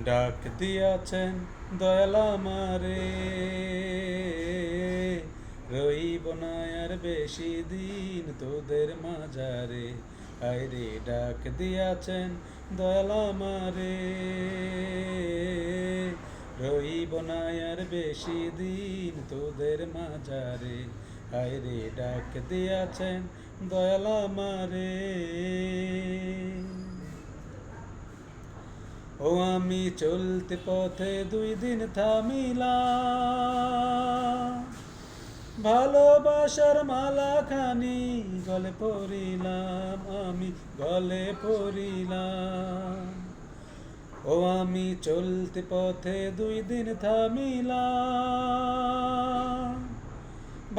ডাক দিয়াছেন দয়াল আমারে, রইব না আর বেশি দিন তোদের মাঝারে। আইরে ডাক দিয়াছেন দয়াল আমারে, রইব না আর বেশি দিন তোদের মাঝারে। আইরে ডাক দিয়াছেন দয়াল আমারে। ও আমি চলতে পথে 2 দিন থামিলাম, ভালোবাসার মালাখানি গলে পড়িলাম, আমি গলে পড়িলাম। ও আমি চলতে পথে 2 দিন থামিলাম,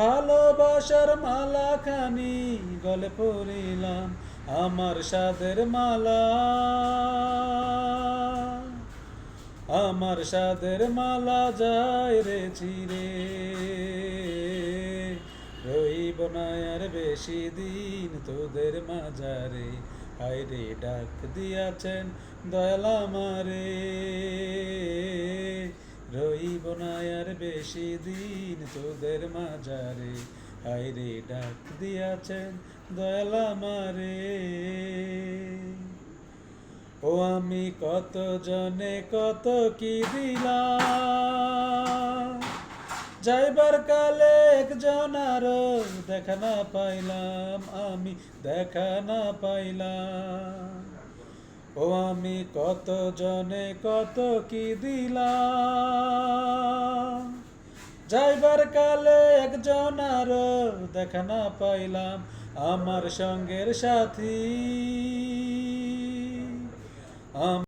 ভালোবাসার মালাখানি গলে পড়িলাম। আমার সাদের মালা, আমার সাদের মালা যায় রে চিরে, রইব না আর বেশি দিন তোদের মাঝারে। আইরে ডাক দিয়াছেন দয়াল আমারে, রইব না আর বেশি দিন তোদের মাঝারে। আইরে ডাক দিয়াছেন দয়াল আমারে। ও আমি কত জনে কত কি দিলাম, যাইবার কালে একজন আরো দেখা না পাইলাম, আমি দেখা না পাইলাম। ও আমি কত জনে কত কি দিলাম, যাইবার কালে একজন আরো দেখা না পাইলাম। আমার সঙ্গের সাথী